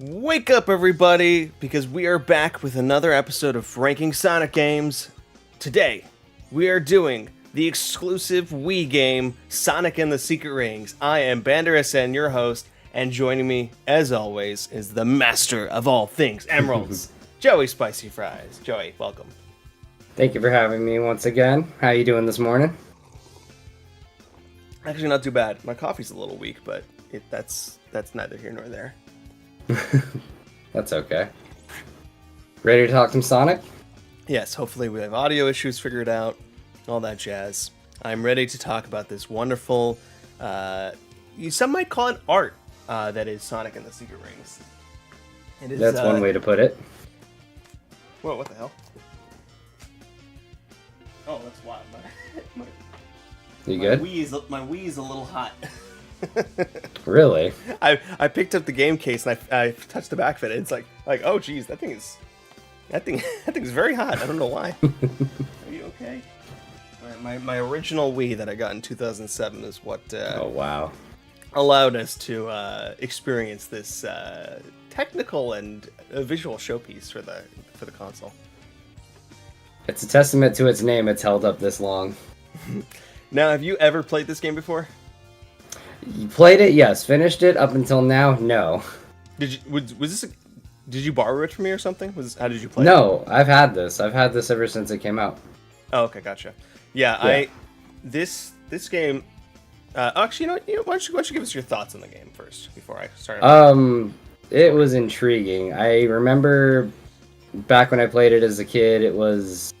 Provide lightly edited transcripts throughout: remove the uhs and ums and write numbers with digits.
Wake up, everybody, because we are back with another episode of Ranking Sonic Games. Today, we are doing the exclusive Wii game, Sonic and the Secret Rings. I am Bander SN, your host, and joining me, as always, is the master of all things emeralds, Joey Spicy Fries. Joey, welcome. Thank you for having me once again. How you doing this morning? Actually, not too bad. My coffee's a little weak, but that's neither here nor there. That's okay. Ready to talk some Sonic? Yes, hopefully we have audio issues figured out, all that jazz. I'm ready to talk about this wonderful, some might call it art, that is Sonic and the Secret Rings. It is, That's one way to put it. Whoa, what the hell? Oh, that's wild. You good? My Wii is a little hot. Really? I picked up the game case and I touched the back of it. And it's like oh geez, that thing is very hot. I don't know why. Are you okay? My original Wii that I got in 2007 is what Oh wow, allowed us to experience this technical and visual showpiece for the console. it's a testament to its name. It's held up this long. Now, have you ever played this game before? You played it, yes. Finished it up until now, no. Did you borrow it from me or something? How did you play it? No, I've had this. I've had this ever since it came out. Oh, okay, gotcha. Yeah. This game. Actually, you know, why don't you give us your thoughts on the game first before I start? It was intriguing. I remember back when I played it as a kid, it was,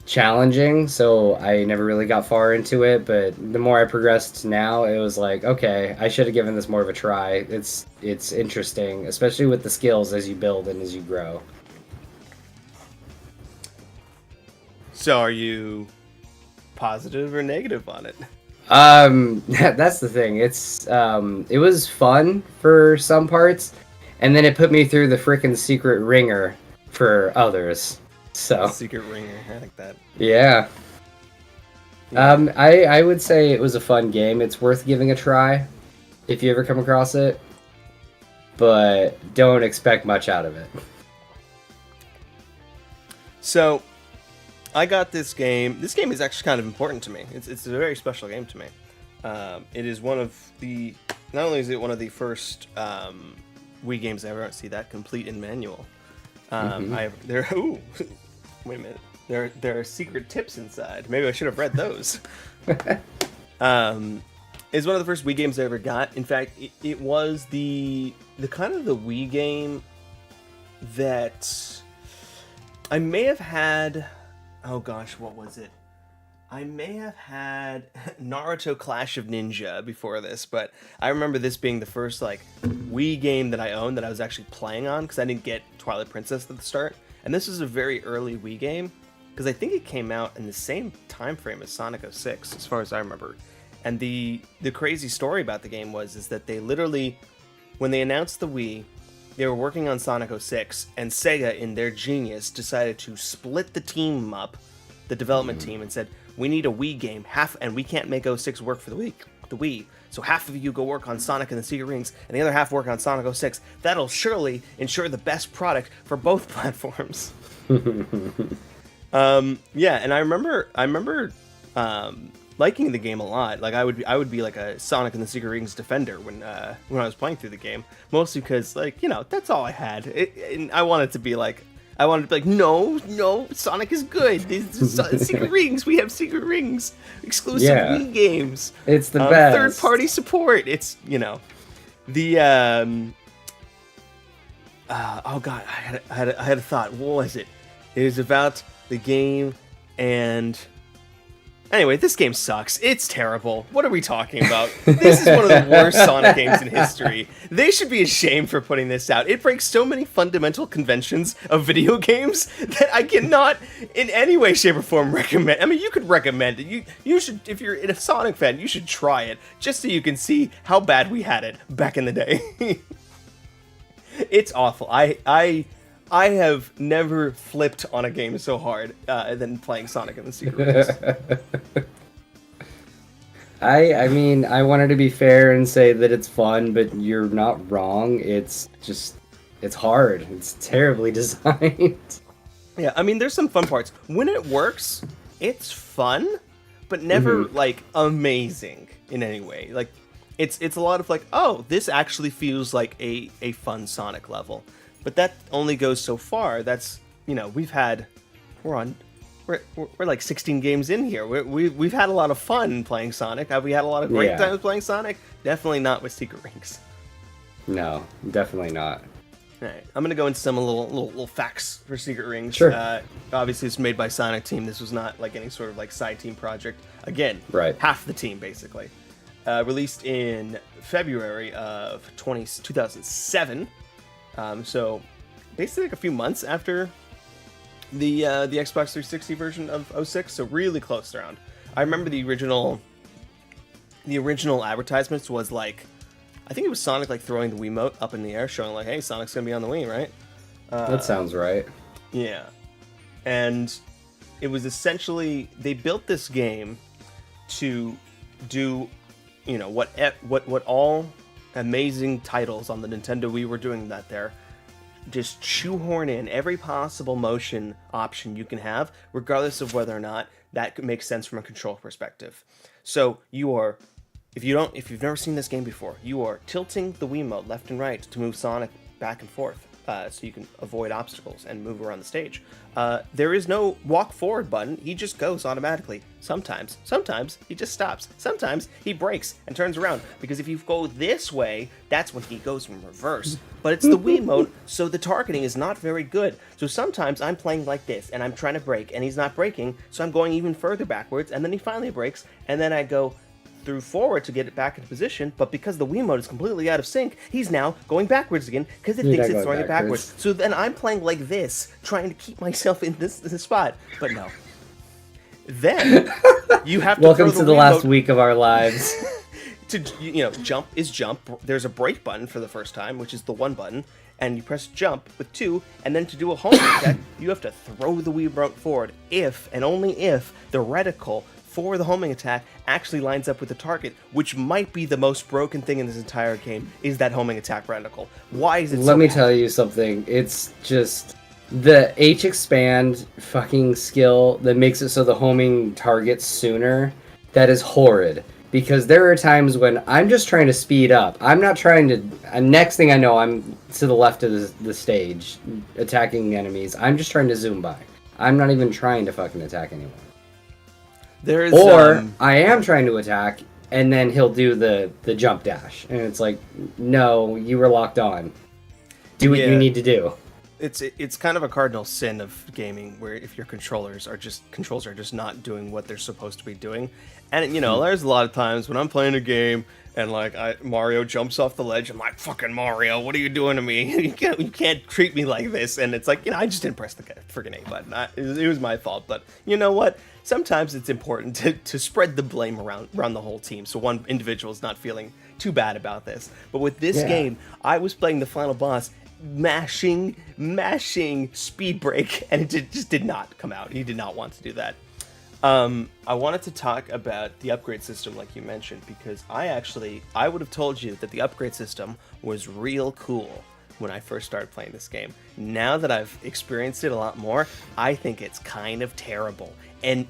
challenging, so I never really got far into it, but the more I progressed now, it was like, okay, I should have given this more of a try. It's interesting, especially with the skills as you build and as you grow. So are you positive or negative on it? That's the thing. It was fun for some parts, and then it put me through the frickin' secret ringer for others. So Secret Ringer, I like that. Yeah. I would say it was a fun game. It's worth giving a try if you ever come across it, but don't expect much out of it. So, I got this game. This game is actually kind of important to me. It's a very special game to me. It is one of the. Not only is it one of the first Wii games I ever see that complete in manual. Ooh, wait a minute. There are secret tips inside. Maybe I should have read those. It's one of the first Wii games I ever got. In fact, it was the kind of the Wii game that I may have had. Oh gosh, what was it? I may have had Naruto Clash of Ninja before this, but I remember this being the first Wii game that I owned that I was actually playing on, because I didn't get Twilight Princess at the start. And this is a very early Wii game, because I think it came out in the same time frame as Sonic 06, as far as I remember. And the crazy story about the game is that they literally, when they announced the Wii, they were working on Sonic 06, and Sega, in their genius, decided to split the team up, the development team, and said, we need a Wii game, and we can't make 06 work for the Wii. So half of you go work on Sonic and the Secret Rings, and the other half work on Sonic 06. That'll surely ensure the best product for both platforms. Yeah, and I remember liking the game a lot. Like I would be like a Sonic and the Secret Rings defender when I was playing through the game, mostly because that's all I had. And I wanted to be like. No, Sonic is good. These Secret Rings, we have Secret Rings, exclusive Wii games. It's the best. Third-party support. It's, the, oh god, I had a thought. What was it? It was about the game, and anyway, this game sucks. It's terrible. What are we talking about? This is one of the worst Sonic games in history. They should be ashamed for putting this out. It breaks so many fundamental conventions of video games that I cannot, in any way, shape, or form, recommend. I mean, you could recommend it. You should, if you're a Sonic fan, you should try it, just so you can see how bad we had it back in the day. It's awful. I have never flipped on a game so hard than playing Sonic and the Secret Rings. I mean, I wanted to be fair and say that it's fun, but you're not wrong. It's just, it's hard. It's terribly designed. Yeah, I mean, there's some fun parts. When it works, it's fun, but never like amazing in any way. Like, it's a lot of like, oh, this actually feels like a fun Sonic level, but that only goes so far. That's, you know, we're like 16 games in here. We've had a lot of fun playing Sonic. Have we had a lot of great times playing Sonic? Definitely not with Secret Rings. No, definitely not. All right, I'm gonna go into some little facts for Secret Rings. Sure. Obviously, it's made by Sonic Team. This was not like any sort of like side team project. Again, Right. half the team basically. Released in February of 2007. So basically like a few months after the Xbox 360 version of 06. So really close around. I remember the original advertisements was like, I think it was Sonic like throwing the Wiimote up in the air, showing like, hey, Sonic's gonna be on the Wii, right? That sounds right. Yeah. And it was essentially, they built this game to do, you know, what all amazing titles on the Nintendo Wii were doing that there. Just shoehorn in every possible motion option you can have, regardless of whether or not that makes sense from a control perspective. So you are, if you've never seen this game before, you are tilting the Wiimote left and right to move Sonic back and forth, so you can avoid obstacles and move around the stage. There is no walk forward button. He just goes automatically. Sometimes he just stops. Sometimes he brakes and turns around, because if you go this way, that's when he goes in reverse. But it's the Wiimote, so the targeting is not very good. So sometimes I'm playing like this, and I'm trying to brake, and he's not braking, so I'm going even further backwards, and then he finally brakes, and then I go through forward to get it back into position, but because the Wiimote is completely out of sync, he's now going backwards again because it thinks it's throwing it backwards. So then I'm playing like this, trying to keep myself in this spot, but no. Then you have to Welcome throw to the Wiimote last week of our lives. to, you know, jump is jump. There's a brake button for the first time, which is the one button, and you press jump with two, and then to do a homing attack, you have to throw the Wiimote forward if and only if the reticle for the homing attack actually lines up with the target, which might be the most broken thing in this entire game, is that homing attack reticle. Why is it so Let me bad? tell you something. It's just the H expand fucking skill that makes it so the homing targets sooner. That is horrid. Because there are times when I'm just trying to speed up. I'm not trying to... next thing I know, I'm to the left of the stage attacking enemies. I'm just trying to zoom by. I'm not even trying to fucking attack anyone. There is, I am trying to attack, and then he'll do the jump dash. And it's like, no, you were locked on. Do what you need to do. It's kind of a cardinal sin of gaming, where if your controls are just not doing what they're supposed to be doing. And, you know, there's a lot of times when I'm playing a game and like Mario jumps off the ledge, I'm like, fucking Mario, what are you doing to me? You can't treat me like this. And it's like, you know, I just didn't press the freaking A button. It was my fault. But you know what? Sometimes it's important to spread the blame around the whole team, so one individual is not feeling too bad about this. But with this game, I was playing the final boss, mashing speed break, and it just did not come out. He did not want to do that. I wanted to talk about the upgrade system, like you mentioned, because I would have told you that the upgrade system was real cool when I first started playing this game. Now that I've experienced it a lot more, I think it's kind of terrible. And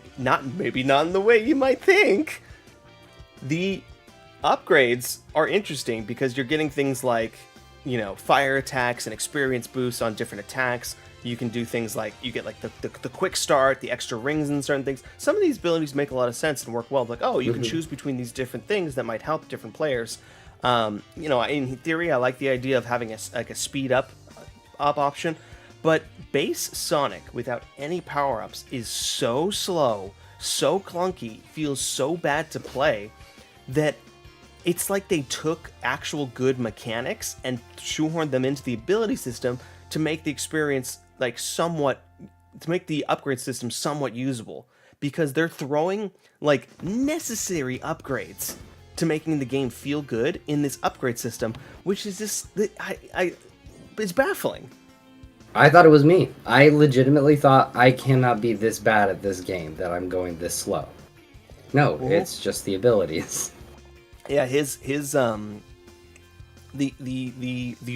maybe not in the way you might think. The upgrades are interesting because you're getting things like, you know, fire attacks and experience boosts on different attacks. You can do things like, you get like the quick start, the extra rings and certain things. Some of these abilities make a lot of sense and work well. Like, oh, you can choose between these different things that might help different players. You know, in theory, I like the idea of having a speed up option. But base Sonic, without any power-ups, is so slow, so clunky, feels so bad to play, that it's like they took actual good mechanics and shoehorned them into the ability system to make the experience, like, to make the upgrade system somewhat usable. Because they're throwing, like, necessary upgrades to making the game feel good in this upgrade system, which is just, it's baffling. I thought it was me. I legitimately thought I cannot be this bad at this game that I'm going this slow. No, it's just the abilities. Yeah, his the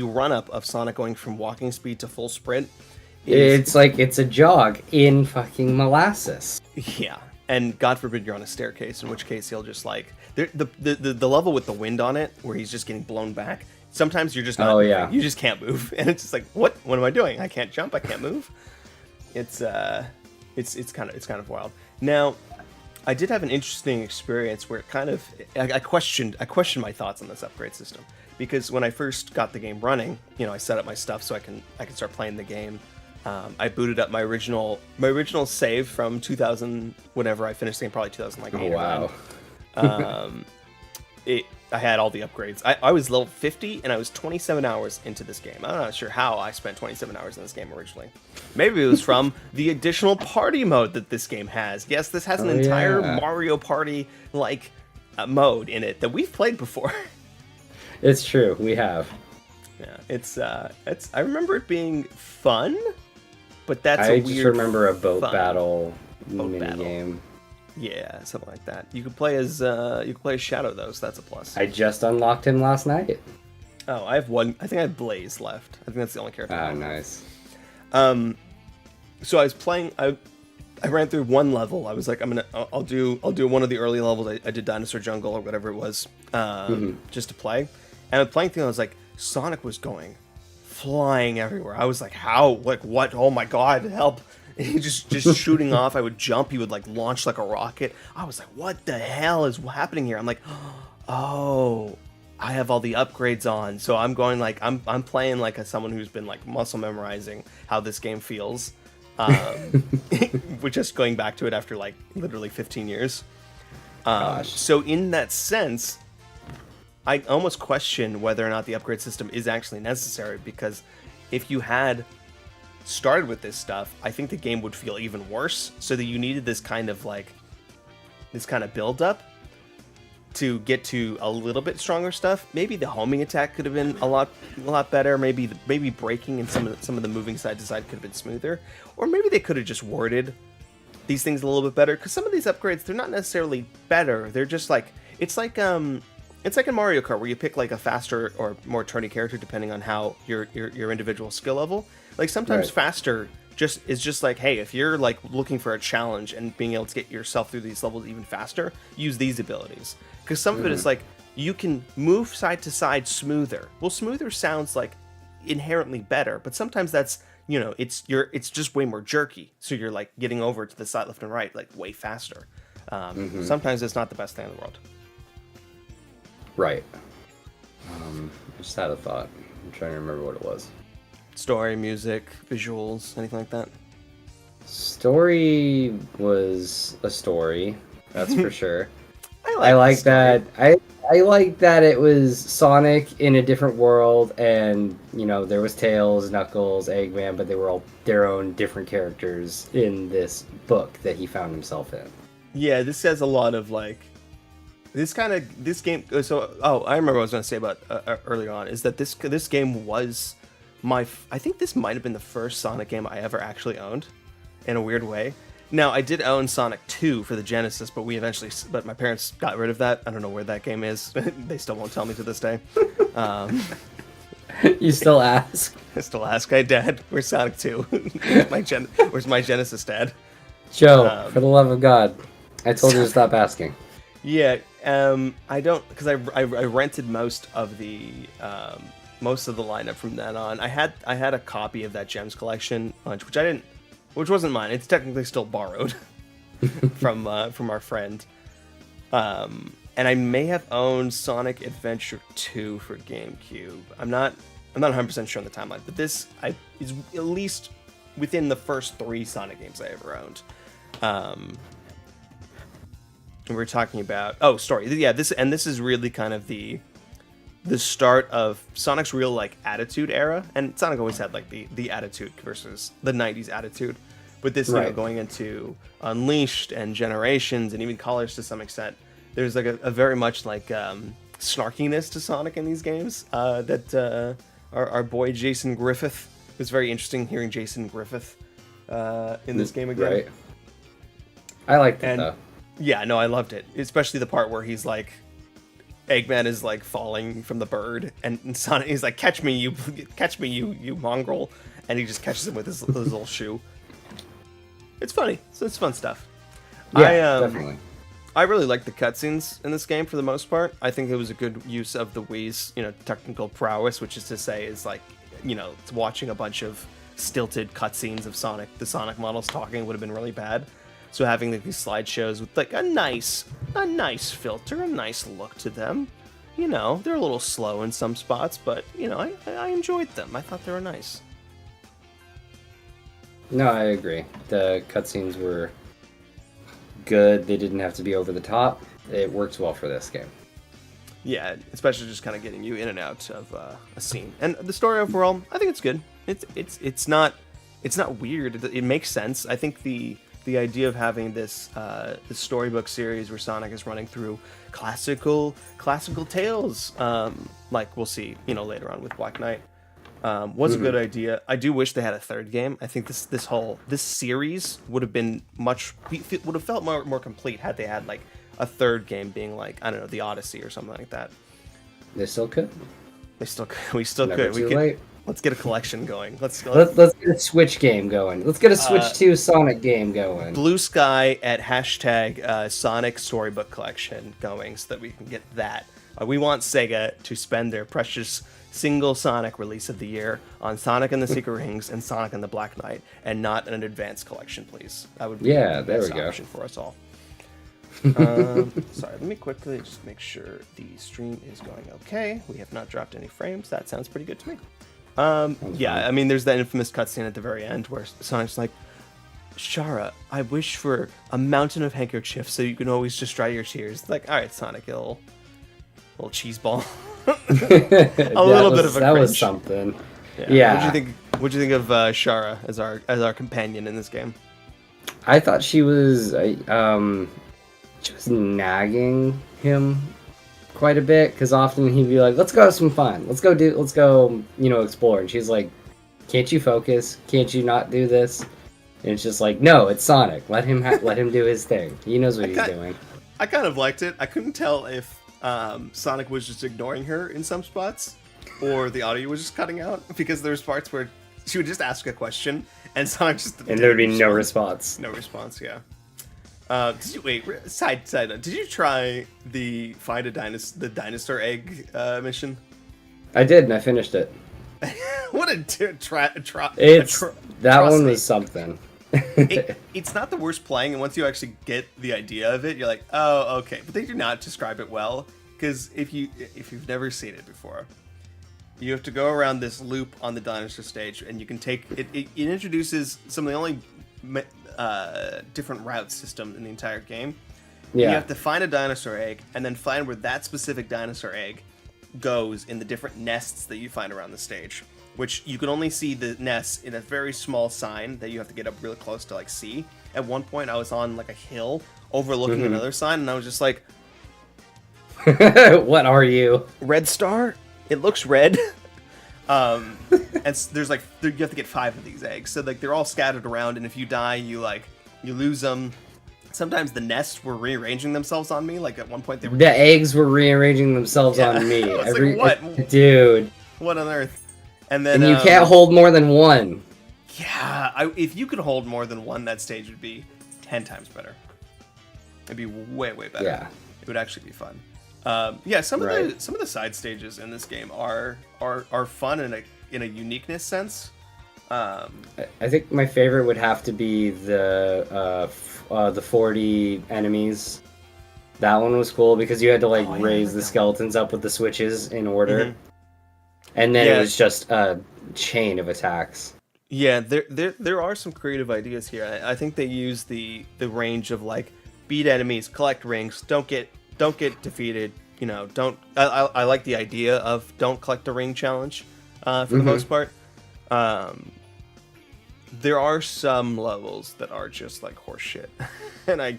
run up of Sonic going from walking speed to full sprint is It's like it's a jog in fucking molasses. yeah. And God forbid you're on a staircase, in which case he'll just like the level with the wind on it, where he's just getting blown back. Sometimes you're just not moving. Yeah. You just can't move, and it's just like, what am I doing? I can't jump. I can't move. It's kind of wild. Now, I did have an interesting experience where it kind of I questioned my thoughts on this upgrade system, because when I first got the game running, I set up my stuff so I can start playing the game. I booted up my original save from 2000, whenever I finished the game, probably 2008. Oh, wow. I had all the upgrades. I was level 50, and I was 27 hours into this game. I'm not sure how I spent 27 hours in this game originally. Maybe it was from the additional party mode that this game has. Yes, this has an entire Mario Party like mode in it that we've played before. It's true, we have. Yeah, it's I remember it being fun, but that's I just remember a boat fun. Battle Boat mini battle. game. Yeah, something like that. You could play as Shadow though, so that's a plus. I just unlocked him last night. Oh, I have one. I think I have Blaze left. I think that's the only character. Ah, nice. So I was playing. I ran through one level. I was like, I'll do one of the early levels. I did Dinosaur Jungle or whatever it was, just to play. And I was playing through. I was like, Sonic was going flying everywhere. I was like, how? Like what? Oh my god, help! And he just shooting off. I would jump. He would like launch like a rocket. I was like, what the hell is happening here? I'm like, oh, I have all the upgrades on. So I'm going like I'm playing like someone who's been like muscle memorizing how this game feels. We're just going back to it after like literally 15 years. So in that sense, I almost question whether or not the upgrade system is actually necessary, because if you had started with this stuff, I think the game would feel even worse. So that you needed this kind of build up to get to a little bit stronger stuff. Maybe the homing attack could have been a lot better. Maybe braking and some of the moving side to side could have been smoother. Or maybe they could have just worded these things a little bit better. Because some of these upgrades, they're not necessarily better. They're just like it's like in Mario Kart, where you pick like a faster or more turny character depending on how your individual skill level. Like sometimes faster is just like, hey, if you're like looking for a challenge and being able to get yourself through these levels even faster, use these abilities. Because some of it is like you can move side to side smoother. Well, smoother sounds like inherently better, but sometimes that's it's just way more jerky. So you're like getting over to the side left and right like way faster. Sometimes it's not the best thing in the world. Right. I just had a thought. I'm trying to remember what it was. Story, music, visuals, anything like that? Story was a story, that's for sure. I like that. I like that it was Sonic in a different world, and there was Tails, Knuckles, Eggman, but they were all their own different characters in this book that he found himself in. Yeah, this has a lot of like this game. So, I remember what I was going to say about earlier on is that this game was I think this might have been the first Sonic game I ever actually owned, in a weird way. Now, I did own Sonic 2 for the Genesis, but but my parents got rid of that. I don't know where that game is. They still won't tell me to this day. You still ask? I still ask. Hey, Dad, where's Sonic 2? Where's my Genesis, Dad? Joe, for the love of God, I told you to stop asking. Yeah, I don't, because I rented most of the lineup from then on. I had a copy of that Gems collection, which wasn't mine. It's technically still borrowed from our friend. And I may have owned Sonic Adventure 2 for GameCube. I'm not 100% sure on the timeline, but this is at least within the first 3 Sonic games I ever owned. And we're talking about story. Yeah, this is really kind of the start of Sonic's real like attitude era, and Sonic always had like the attitude versus the 90s attitude, but this going into Unleashed and Generations and even Colors to some extent, there's like a very much like snarkiness to Sonic in these games that our boy Jason Griffith, it was very interesting hearing Jason Griffith in this game again. Right. I liked it though. Yeah, no, I loved it, especially the part where he's like, Eggman is like falling from the bird, and Sonic he's like, catch me, you mongrel, and he just catches him with his little shoe. It's funny. So it's fun stuff. Yeah, definitely. I really like the cutscenes in this game for the most part. I think it was a good use of the Wii's, technical prowess, which is to say is like, it's watching a bunch of stilted cutscenes of Sonic, the Sonic models talking would have been really bad. So having like, these slideshows with like a nice filter, a nice look to them. They're a little slow in some spots, but I enjoyed them. I thought they were nice. No, I agree. The cutscenes were good. They didn't have to be over the top. It works well for this game. Yeah, especially just kind of getting you in and out of a scene. And the story overall, I think it's good. It's not weird. It makes sense. I think the idea of having this storybook series where Sonic is running through classical tales, like we'll see, later on with Black Knight, was a good idea. I do wish they had a third game. I think this series would have felt more complete had they had like a third game being like, I don't know, the Odyssey or something like that. They still could. We still could. Late. Let's get a collection going. Let's get a Switch game going. Let's get a Switch 2 Sonic game going. Blue Sky at hashtag Sonic Storybook Collection going so that we can get that. We want Sega to spend their precious single Sonic release of the year on Sonic and the Secret Rings and Sonic and the Black Knight, and not an advanced collection, please. That would be the best option for us all. Sorry, let me quickly just make sure the stream is going okay. We have not dropped any frames. That sounds pretty good to me. Yeah, I mean, there's that infamous cutscene at the very end where Sonic's like, Shara, I wish for a mountain of handkerchiefs so you can always just dry your tears. Like, all right, Sonic, you little cheese ball. a little bit of a cringe. That was something. Yeah. What'd you think of Shara as our companion in this game? I thought she was nagging him quite a bit, because often he'd be like, let's go have some fun, let's go explore, and she's like, can't you focus, can't you not do this? And it's just like, no, it's Sonic, let him do his thing, he knows what he's doing. I kind of liked it. I couldn't tell if Sonic was just ignoring her in some spots or the audio was just cutting out, because there's parts where she would just ask a question and Sonic just and there would be no response. Yeah. Did you side note, did you try the find the dinosaur egg mission? I did, and I finished it. What a that one was something. It's not the worst playing, and once you actually get the idea of it, you're like, oh, okay. But they do not describe it well, because if you've never seen it before, you have to go around this loop on the dinosaur stage, and you can take it. It introduces some of the only different route system in the entire game. Yeah. You have to find a dinosaur egg and then find where that specific dinosaur egg goes in the different nests that you find around the stage, which you can only see the nests in a very small sign that you have to get up really close to like see. At one point I was on like a hill overlooking another sign, and I was just like, what are you? Red star? It looks red. And there's like, you have to get 5 of these eggs, so like they're all scattered around, and if you die, you lose them. Sometimes the nests were rearranging themselves on me. Like at one point, the eggs were rearranging themselves on me. Like, what, dude? What on earth? And then you can't hold more than one. Yeah, if you could hold more than one, that stage would be 10 times better. It'd be way better. Yeah, it would actually be fun. Some of the side stages in this game are fun in a uniqueness sense. I think my favorite would have to be the 40 enemies. That one was cool because you had to raise the skeletons up with the switches in order, and then it was just a chain of attacks. Yeah, there are some creative ideas here. I think they use the range of beat enemies, collect rings, don't get defeated. I like the idea of don't collect a ring challenge for the most part. There are some levels that are just like horse shit, and I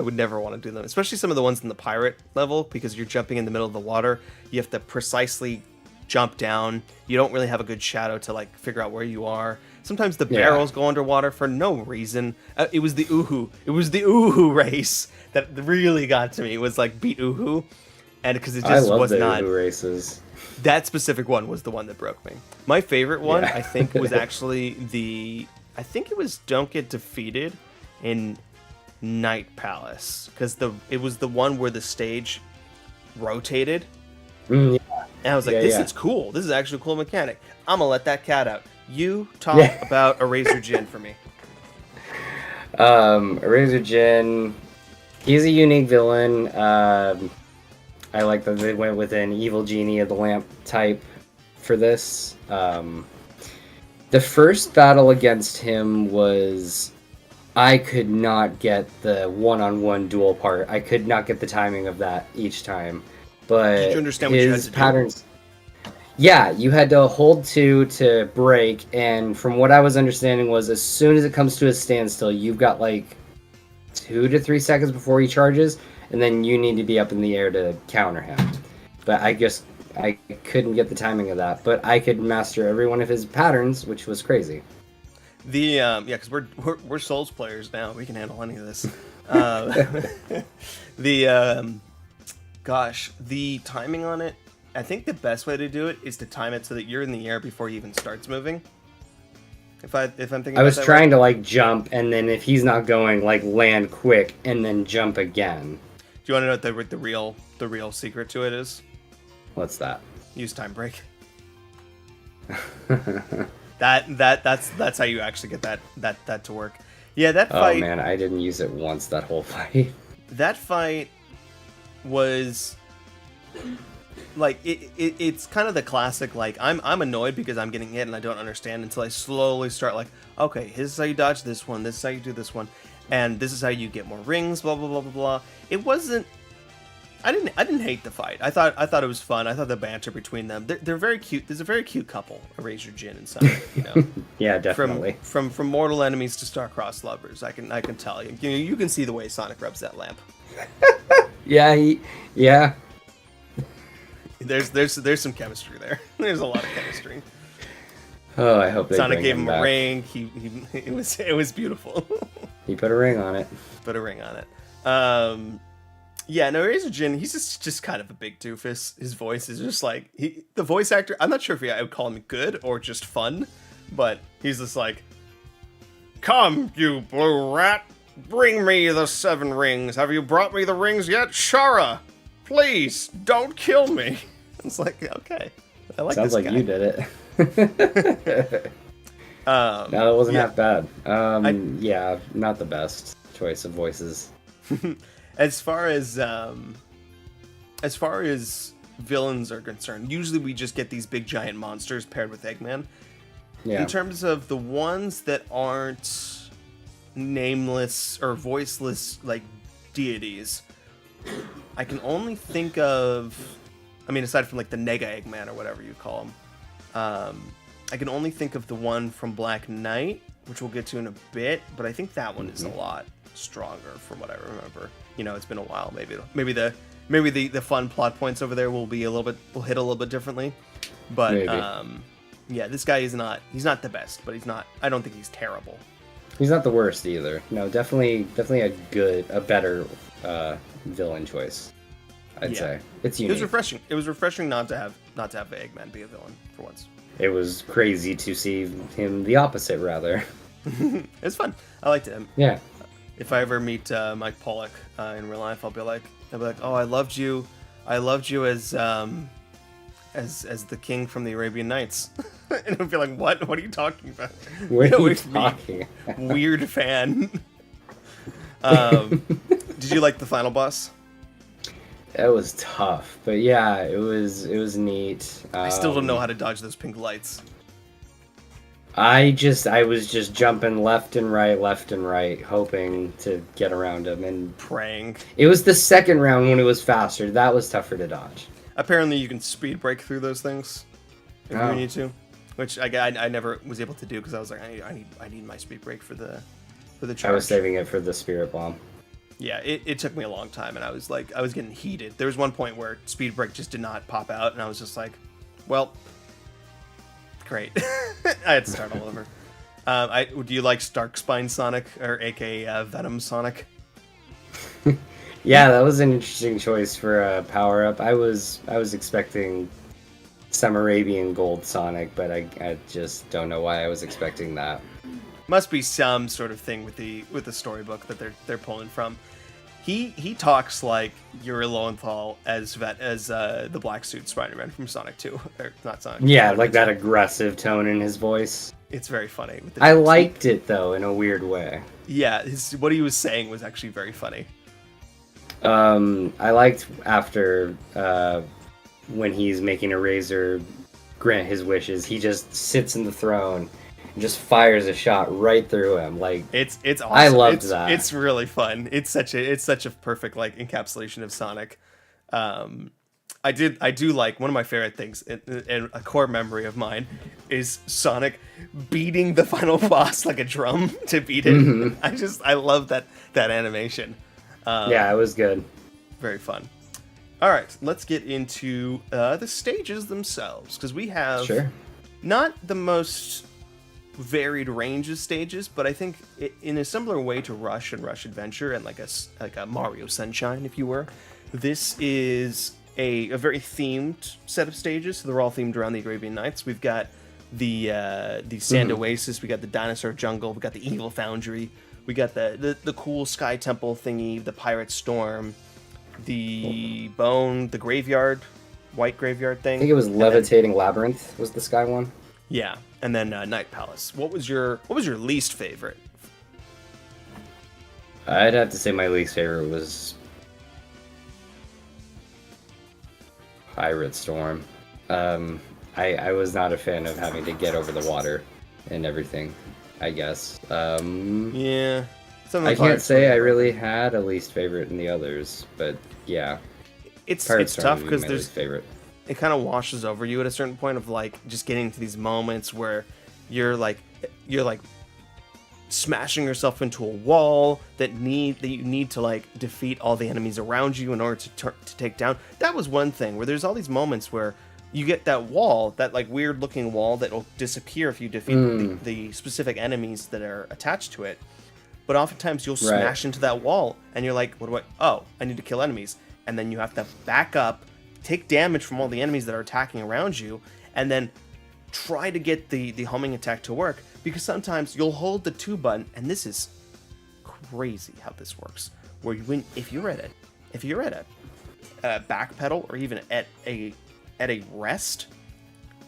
would never want to do them, especially some of the ones in the pirate level, because you're jumping in the middle of the water. You have to precisely jump down. You don't really have a good shadow to like figure out where you are. Sometimes the barrels go underwater for no reason. It was the Uhu race that really got to me. It was like beat Uhu, and because it just was not. Uhu races. That specific one was the one that broke me. My favorite one, I think, was actually I think it was Don't Get Defeated in Night Palace, because it was the one where the stage rotated. Yeah. And I was like, this is cool. This is actually a cool mechanic. I'm gonna let that cat out. You talk about Eraser Jin for me. Eraser Jin, he's a unique villain. I like that they went with an evil genie of the lamp type for this. The first battle against him was, I could not get the one-on-one duel part. I could not get the timing of that each time. But did you understand what you had to patterns? Do? Yeah, you had to hold 2 to break, and from what I was understanding was, as soon as it comes to a standstill, you've got like 2 to 3 seconds before he charges, and then you need to be up in the air to counter him. But I couldn't get the timing of that, but I could master every one of his patterns, which was crazy. Because we're Souls players now. We can handle any of this. The timing on it, I think the best way to do it is to time it so that you're in the air before he even starts moving. If I'm thinking, I was trying to like jump, and then if he's not going, like land quick and then jump again. Do you want to know what the real secret to it is? What's that? Use time break. That's how you actually get that to work. Yeah, that fight. Oh man, I didn't use it once that whole fight. That fight was like it's kind of the classic, like I'm annoyed because I'm getting hit and I don't understand until I slowly start like, okay, this is how you dodge this one, this is how you do this one, and this is how you get more rings, blah blah blah blah blah. It wasn't. I didn't hate the fight. I thought it was fun. I thought the banter between them. They're very cute. There's a very cute couple, Eraser Jin and Sonic. You know. Yeah, definitely. From mortal enemies to star-crossed lovers. I can tell you. You can see the way Sonic rubs that lamp. Yeah. There's some chemistry there. There's a lot of chemistry. Oh, I hope they Sonic gave him back. a ring. It was beautiful. He put a ring on it. Yeah, no, Eraser Jin, he's just kind of a big doofus. His voice is just like the voice actor. I'm not sure if I would call him good or just fun, but he's just like, "Come, you blue rat, bring me the 7 rings. Have you brought me the rings yet, Shara? Please don't kill me." It's like, okay, I like Sounds this like guy. you did it. No, that wasn't half bad. Yeah, not the best choice of voices. As far as villains are concerned, usually we just get these big giant monsters paired with Eggman. Yeah. In terms of the ones that aren't nameless or voiceless, like deities, I can only think of, I mean, aside from like the Nega Eggman or whatever you call him, I can only think of the one from Black Knight, which we'll get to in a bit, but I think that one is a lot stronger from what I remember. You know, it's been a while. Maybe the fun plot points over there will hit a little bit differently. But yeah, this guy he's not the best, but I don't think he's terrible. He's not the worst either. No, definitely a better villain choice. I'd say it's unique. It was refreshing not to have Eggman be a villain for once. It was crazy to see him the opposite, rather. It's fun. I liked him. Yeah. If I ever meet Mike Pollock in real life, I'll be like, oh, I loved you as the king from the Arabian Nights. And I'll be like, what are you talking about? What are you talking about? Weird fan. Did you like the final boss? It was tough, but yeah, it was neat. I still don't know how to dodge those pink lights. I was just jumping left and right, hoping to get around him and praying. It was the second round when it was faster. That was tougher to dodge. Apparently, you can speed break through those things if you need to, which I never was able to do because I was like, I need my speed break for the charge. I was saving it for the spirit bomb. Yeah, it took me a long time, and I was getting heated. There was one point where speed break just did not pop out, and I was just like, Well, great. I had to start all over. Do you like Starkspine Sonic, or aka Venom Sonic? Yeah, that was an interesting choice for a power up. I was expecting some Arabian Gold Sonic, but I just don't know why I was expecting that. Must be some sort of thing with the storybook that they're pulling from. He talks like Yuri Lowenthal as the black suit Spider-Man from Sonic 2, or not Sonic. Yeah, like that aggressive tone in his voice. It's very funny. I liked it though in a weird way. Yeah, what he was saying was actually very funny. I liked after when he's making a Razor grant his wishes, he just sits in the throne and just fires a shot right through him. Like it's awesome. I loved that. It's really fun. It's such a perfect like encapsulation of Sonic. I do like, one of my favorite things and a core memory of mine is Sonic beating the final boss like a drum to beat it. Mm-hmm. I love that animation. Yeah, it was good. Very fun. All right, let's get into the stages themselves, because we have not the most varied range of stages, but I think in a similar way to Rush and Rush Adventure and like a Mario Sunshine, if you were, this is a very themed set of stages. So they're all themed around the Arabian Nights. We've got the Sand Oasis, we got the Dinosaur Jungle, we got the Evil Foundry, we got the cool Sky Temple thingy, the Pirate Storm, the Graveyard, White Graveyard thing. I think it was Levitating Labyrinth was the Sky one. Yeah, and then Night Palace. What was your least favorite? I'd have to say my least favorite was Pirate Storm. I was not a fan of having to get over the water and everything, I guess. Yeah. I can't say I really had a least favorite in the others, but yeah. It's tough because it kind of washes over you at a certain point of like just getting to these moments where you're like smashing yourself into a wall that you need to like defeat all the enemies around you in order to take down. That was one thing where there's all these moments where you get that wall, that like weird looking wall that will disappear if you defeat the specific enemies that are attached to it. But oftentimes you'll smash into that wall and you're like, I need to kill enemies. And then you have to back up, take damage from all the enemies that are attacking around you, and then try to get the homing attack to work. Because sometimes you'll hold the 2 button, and this is crazy how this works. Where if you're at a back pedal or even at a rest,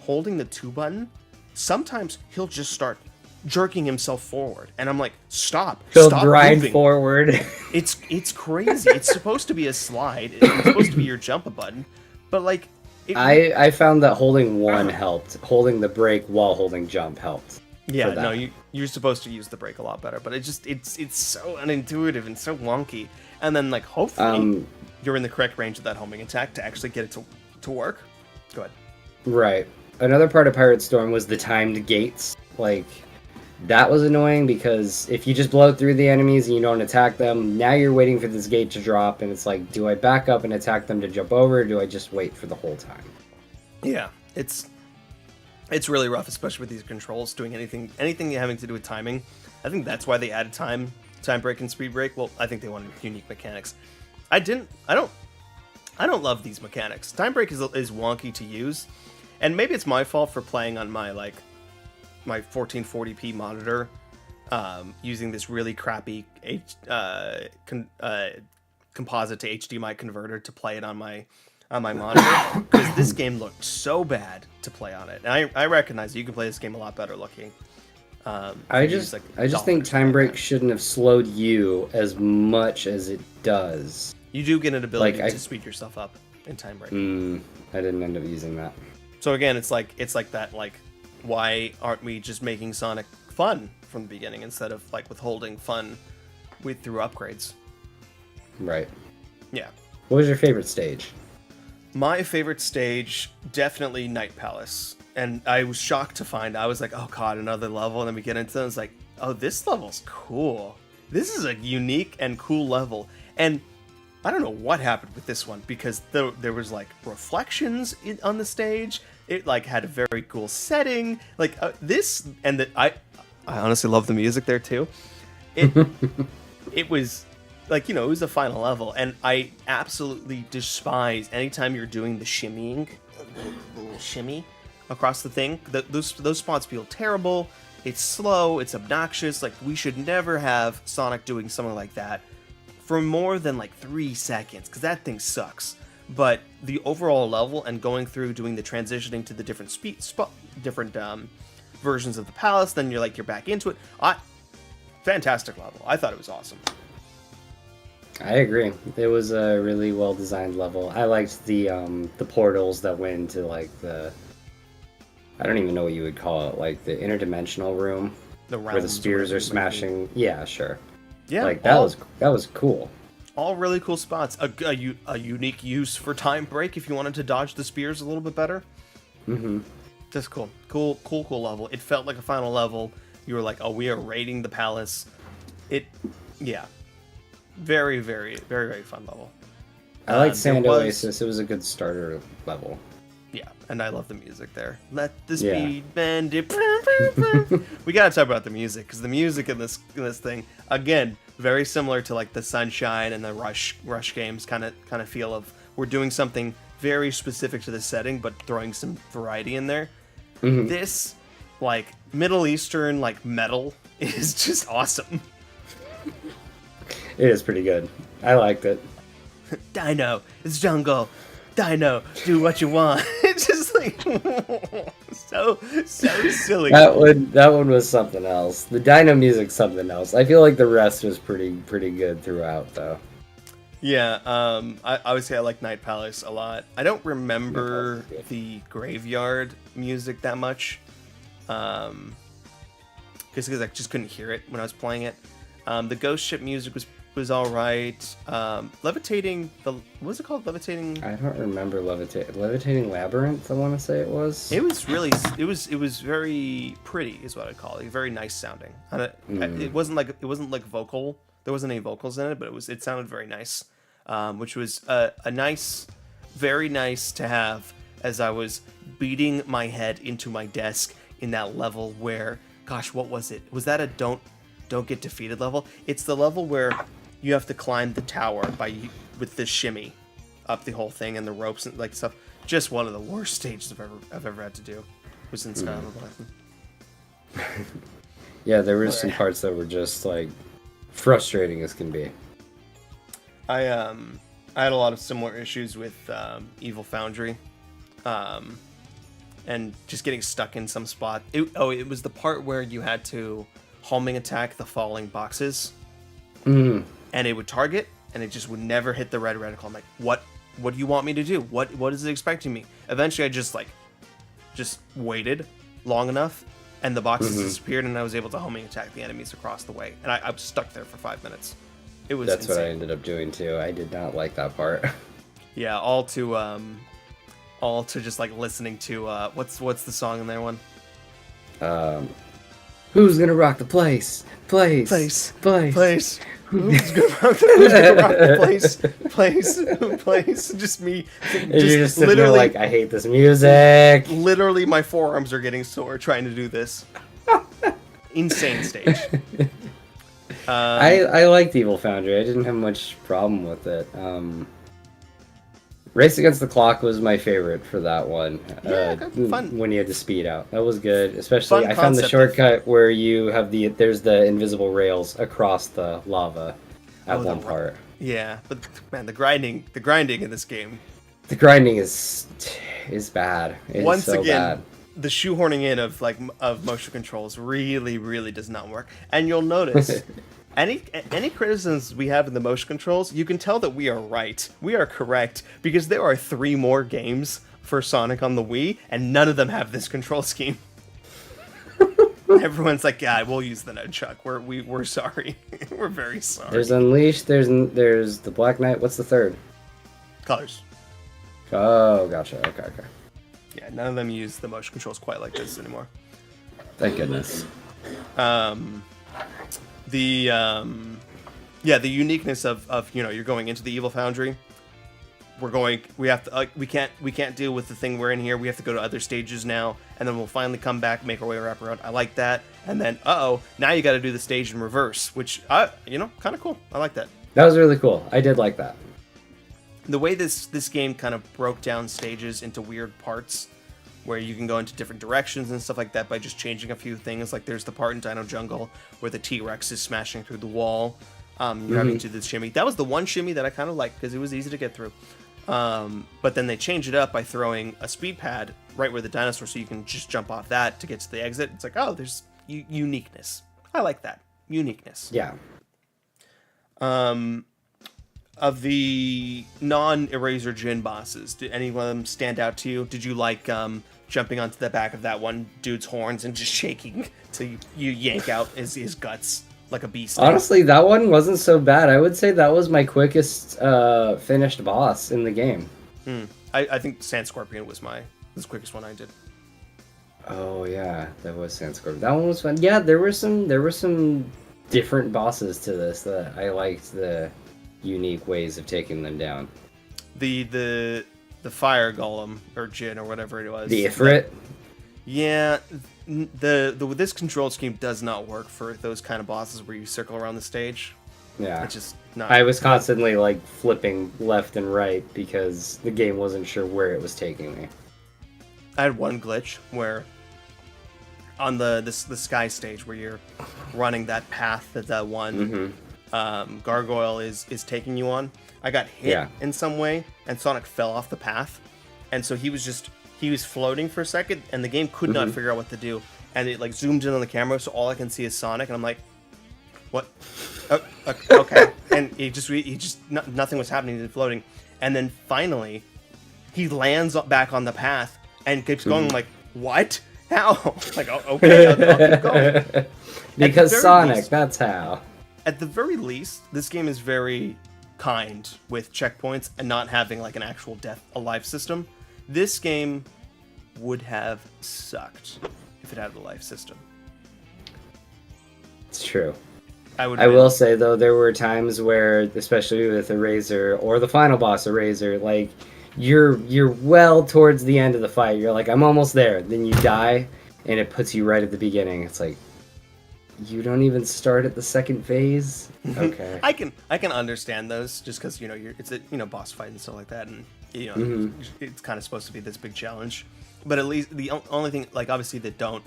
holding the 2 button, sometimes he'll just start jerking himself forward, and I'm like, stop grind moving forward. It's crazy. It's supposed to be a slide. It's supposed to be your jump button, but like I found that holding one helped. Holding the brake while holding jump helped. Yeah, no, you're supposed to use the brake a lot better, but it's so unintuitive and so wonky. And then like hopefully you're in the correct range of that homing attack to actually get it to work. Go ahead. Right. Another part of Pirate Storm was the timed gates. Like, that was annoying because if you just blow through the enemies and you don't attack them, now you're waiting for this gate to drop, and it's like, do I back up and attack them to jump over, or do I just wait for the whole time? Yeah, it's really rough, especially with these controls, doing anything having to do with timing. I think that's why they added time break and speed break. Well, I think they wanted unique mechanics. I don't love these mechanics. Time break is wonky to use, and maybe it's my fault for playing on my 1440p monitor, using this really crappy composite to HDMI converter to play it on my monitor, because this game looked so bad to play on it. And I recognize you can play this game a lot better looking. I just think Time Break shouldn't have slowed you as much as it does. You do get an ability to speed yourself up in Time Break. I didn't end up using that. So again, it's like that, like, why aren't we just making Sonic fun from the beginning instead of like withholding fun through upgrades? Right. Yeah. What was your favorite stage? My favorite stage, definitely Night Palace. And I was shocked to find, I was like, oh god, another level. And then we get into it, and it's like, oh, this level's cool. This is a unique and cool level. And I don't know what happened with this one, because there was like reflections on the stage. It like had a very cool setting. Like this, and that I honestly love the music there too. It was like, it was a final level, and I absolutely despise anytime you're doing the shimmying, the little shimmy across the thing. Those spots feel terrible. It's slow. It's obnoxious. Like, we should never have Sonic doing something like that for more than like 3 seconds, because that thing sucks. But the overall level and going through doing the transitioning to the different different versions of the palace, then you're back into it. Fantastic level. I thought it was awesome. I agree. It was a really well designed level. I liked the portals that went into like I don't even know what you would call it, like the interdimensional room where the spears are smashing. Yeah, sure. Yeah, like that was cool. All really cool spots. A unique use for time break if you wanted to dodge the spears a little bit better. Mm-hmm. Just cool level. It felt like a final level. You were like, oh, we are raiding the palace. Yeah. Very, very, very, very fun level. I liked Sand Oasis. It was a good starter level. Yeah, and I love the music there. Let the speed bend it. We gotta talk about the music, because the music in this thing, again, very similar to like the Sunshine and the Rush games kind of feel of, we're doing something very specific to the setting, but throwing some variety in there. Mm-hmm. This like Middle Eastern like metal is just awesome. It is pretty good. I liked it. Dino, it's jungle. Dino, do what you want. It's just like so silly. That one was something else. The Dino music's something else. I feel like the rest was pretty good throughout, though. Yeah, I would say I like Night Palace a lot. I don't remember the Graveyard music that much, because I just couldn't hear it when I was playing it. The Ghost Ship music was all right. Levitating, what was it called? Levitating. I don't remember Levitating Labyrinth. I want to say it was. It was very pretty, is what I'd call it. Very nice sounding. It wasn't like vocal. There wasn't any vocals in it, but it sounded very nice, which was a nice, very nice to have as I was beating my head into my desk in that level where, gosh, what was it? Was that a don't get defeated level? It's the level where you have to climb the tower with this shimmy up the whole thing and the ropes and like stuff. Just one of the worst stages I've ever had to do. Was in Skyrim. Yeah, there were some parts that were just like frustrating as can be. I had a lot of similar issues with Evil Foundry, and just getting stuck in some spot. It was the part where you had to homing attack the falling boxes, and it would target, and it just would never hit the red reticle. I'm like, what do you want me to do? What is it expecting me? Eventually, I just waited long enough, and the boxes disappeared, and I was able to homing attack the enemies across the way, and I was stuck there for 5 minutes. It was That's insane. what I ended up doing too. I did not like that part. Yeah, all to just like listening to what's the song in there one? Who's gonna rock the place? Place. Who's gonna rock the place? Just me. You're just sitting there like, I hate this music. Literally, my forearms are getting sore trying to do this. Insane stage. I liked Evil Foundry. I didn't have much problem with it. Race Against the Clock was my favorite for that one. Yeah, fun. When you had to speed out, that was good. Especially, I found the shortcut where you have there's the invisible rails across the lava at one part. Yeah, but man, the grinding in this game. The grinding is bad. It's Once so again, bad. The shoehorning in of motion controls really does not work. And you'll notice any criticisms we have in the motion controls, you can tell that we are right. We are correct, because there are 3 more games for Sonic on the Wii, and none of them have this control scheme. Everyone's like, yeah, we'll use the nunchuck. We're sorry. We're very sorry. There's Unleashed. There's the Black Knight. What's the third? Colors. Oh, gotcha. Okay. Yeah, none of them use the motion controls quite like this anymore. Thank goodness. The uniqueness of you're going into the Evil Foundry. we can't deal with the thing we're in here. We have to go to other stages now, and then we'll finally come back, make our way wrap around. I like that. And then now you got to do the stage in reverse, which kind of cool. I like that. That was really cool. I did like that. The way this game kind of broke down stages into weird parts where you can go into different directions and stuff like that by just changing a few things. Like there's the part in Dino Jungle where the T-Rex is smashing through the wall. You're having to do this shimmy. That was the one shimmy that I kind of liked because it was easy to get through. But then they change it up by throwing a speed pad right where the dinosaur, so you can just jump off that to get to the exit. It's like, oh, there's uniqueness. I like that. Uniqueness. Yeah. Of the non-Eraser Jin bosses, did any of them stand out to you? Did you like jumping onto the back of that one dude's horns and just shaking till you yank out his guts like a beast? Honestly, that one wasn't so bad. I would say that was my quickest finished boss in the game. I think Sand Scorpion was the quickest one I did. Oh yeah, that was Sand Scorpion. That one was fun. Yeah, there were some different bosses to this that I liked the unique ways of taking them down. The fire golem or Jin or whatever it was. The Ifrit. This control scheme does not work for those kind of bosses where you circle around the stage. Yeah. It's just not. I was constantly like flipping left and right because the game wasn't sure where it was taking me. I had one glitch where on the sky stage where you're running that path that one gargoyle is taking you on, I got hit in some way and Sonic fell off the path, and so he was floating for a second and the game could not figure out what to do, and it like zoomed in on the camera, so all I can see is Sonic, and I'm like, what? Okay. And nothing was happening. He was floating, and then finally he lands back on the path and keeps going. I'm like, what? How? Like, okay, I'll keep going. Because Sonic, that's how. At the very least, this game is very kind with checkpoints and not having like an actual life system. This game would have sucked if it had a life system. It's true. I will say though, there were times where, especially with Eraser or the final boss Eraser, like you're well towards the end of the fight. You're like, I'm almost there. Then you die, and it puts you right at the beginning. It's like, you don't even start at the second phase. Okay. I can understand those just because it's a boss fight and stuff like that, and it's kind of supposed to be this big challenge. But at least the only thing, like obviously that don't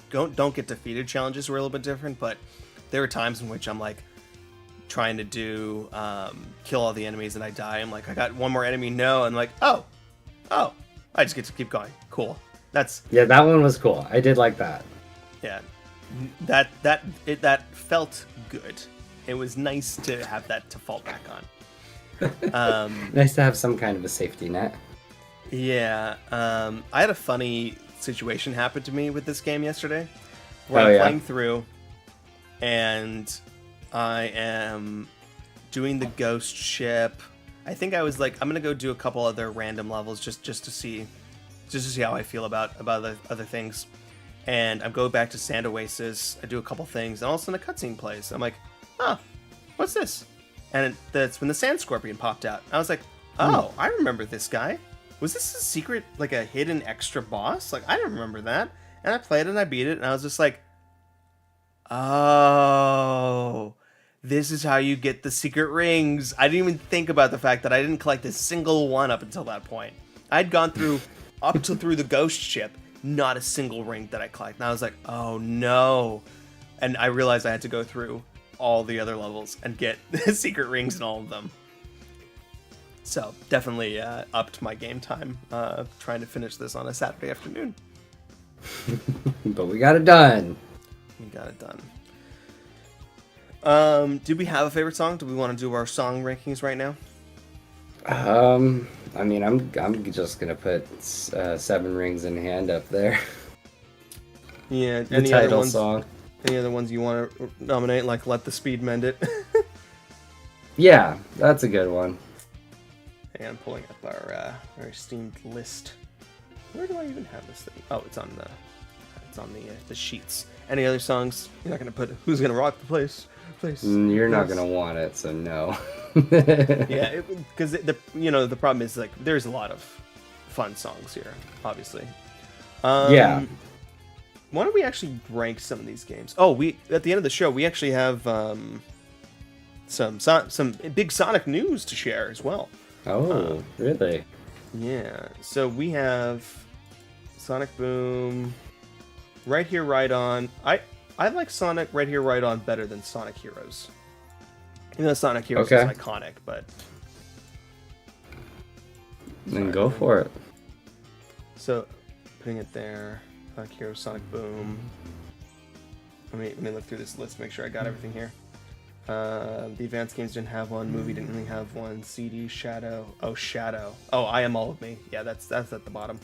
get defeated challenges were a little bit different. But there were times in which I'm like trying to do kill all the enemies and I die. I'm like, I got one more enemy. No, and like oh, I just get to keep going. Cool. That one was cool. I did like that. Yeah. That felt good. It was nice to have that to fall back on. Nice to have some kind of a safety net. Yeah. I had a funny situation happen to me with this game yesterday, where I'm playing through, and I am doing the ghost ship. I think I was like, I'm gonna go do a couple other random levels just to see how I feel about other things. And I'm going back to Sand Oasis. I do a couple things, and all of a sudden a cutscene plays. I'm like, what's this? And that's when the Sand Scorpion popped out. I was like, oh, I remember this guy. Was this a secret, like a hidden extra boss? Like, I didn't remember that. And I played it and I beat it, and I was just like, oh, this is how you get the secret rings. I didn't even think about the fact that I didn't collect a single one up until that point. I'd gone through through the ghost ship. Not a single ring that I collected. And I was like, oh no. And I realized I had to go through all the other levels and get the secret rings in all of them. So definitely upped my game time trying to finish this on a Saturday afternoon. But we got it done. Do we have a favorite song? Do we want to do our song rankings right now? I mean, I'm just gonna put Seven Rings in Hand up there. Yeah. The title song. Any other ones you want to nominate? Like Let the Speed Mend It. Yeah, that's a good one. And I'm pulling up our esteemed list. Where do I even have this thing? Oh, it's on the sheets. Any other songs? You're not gonna put Who's Gonna Rock the Place? Please. You're not Yes. gonna want it, so no. Yeah, because the problem is like there's a lot of fun songs here, obviously. Yeah. Why don't we actually rank some of these games? Oh, we at the end of the show we actually have some big Sonic news to share as well. Oh, really? Yeah, so we have Sonic Boom, Right Here, Right On. I like Sonic Right Here, Right On better than Sonic Heroes. Even though Sonic Heroes is Okay. iconic, but Then go for it. so putting it there. Sonic Heroes, Sonic Boom. Let me look through this list, make sure I got everything here. The advanced games didn't have one. Movie didn't really have one. CD, Shadow. Oh, Shadow. Oh, I Am All of Me. Yeah, that's at the bottom.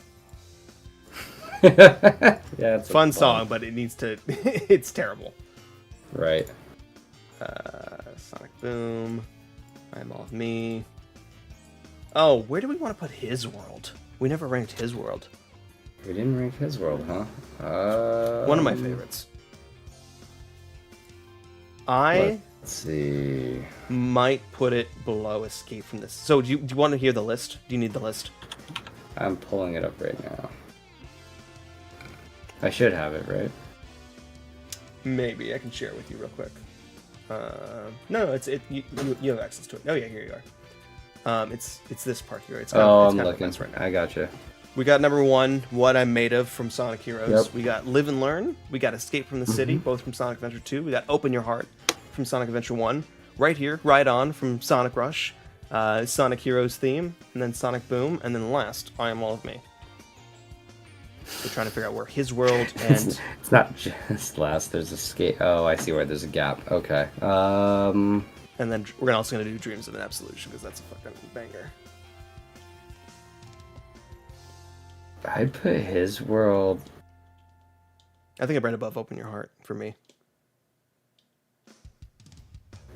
Yeah, it's Fun song, but it needs to. It's terrible. Right. Sonic Boom. I Am All of Me. Oh, where do we want to put His World? We never ranked His World. We didn't rank his world, huh? One of my favorites. I Let's see. might put it below Escape from this. So do you want to hear the list? Do you need the list? I'm pulling it up right now. I should have it, right? Maybe I can share it with you real quick. No, you have access to it. Oh yeah, here you are. It's this part here. It's I'm kind looking. Of right now. I gotcha. We got number 1, What I'm Made Of from Sonic Heroes. Yep. We got Live and Learn. We got Escape from the City, both from Sonic Adventure 2. We got Open Your Heart from Sonic Adventure 1. Right Here, Right On from Sonic Rush. Sonic Heroes theme, and then Sonic Boom, and then last, I Am All of Me. We're trying to figure out where His World and It's not just last. There's Escape. Oh, I see where there's a gap. Okay. and then we're also gonna do Dreams of an Absolution because that's a fucking banger. I put his world. I think I'm right above Open Your Heart for me.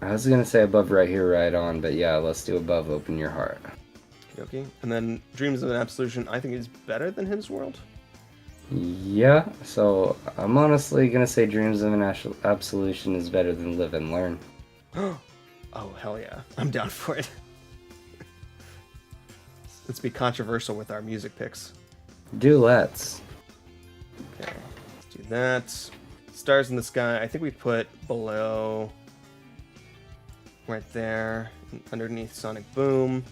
I was gonna say above Right Here, Right On, but yeah, let's do above Open Your Heart. Okay, and then Dreams of an Absolution I think is better than His World. Yeah, so I'm honestly gonna say Dreams of an Absolution is better than Live and Learn. Oh hell yeah, I'm down for it. Let's be controversial with our music picks. Let's. Okay, let's do that. Stars in the Sky, I think we put below, right there, underneath Sonic Boom.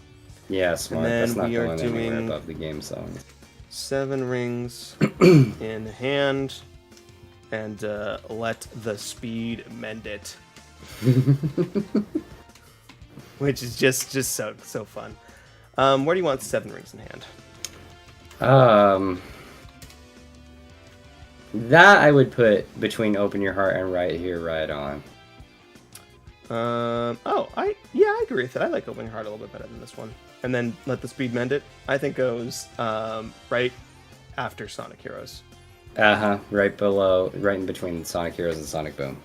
Yeah, smart. then That's not we are going anywhere doing- above the game songs. 7 Rings in Hand, and Let the Speed Mend It. Which is just so fun. Where do you want 7 Rings in Hand? That I would put between Open Your Heart and Right Here, Right On. I agree with it. I like Open Your Heart a little bit better than this one. And then Let the Speed Mend It, I think goes right after Sonic Heroes. Right below, right in between Sonic Heroes and Sonic Boom.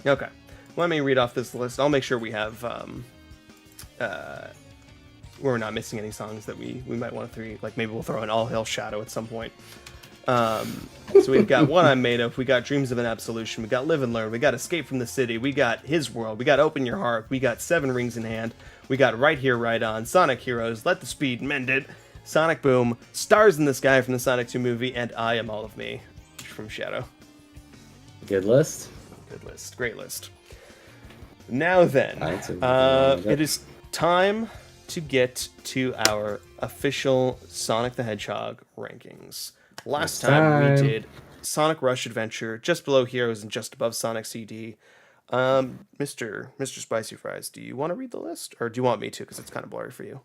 Okay. Let me read off this list. I'll make sure we have we're not missing any songs that we might want to throw. Like maybe we'll throw an All Hail Shadow at some point. So we've got What I'm Made Of, we got Dreams of an Absolution, we got Live and Learn, we got Escape from the City, we got His World, we got Open Your Heart, we got 7 Rings in Hand, we got Right Here, Right On, Sonic Heroes, Let the Speed Mend It, Sonic Boom, Stars in the Sky from the Sonic 2 movie, and I Am All of Me from Shadow. Good list. Good list. Great list. Now then, it is time to get to our official Sonic the Hedgehog rankings. Last time we did Sonic Rush Adventure, just below Heroes and just above Sonic CD. Mr. Spicy Fries, do you want to read the list? Or do you want me to, because it's kind of blurry for you?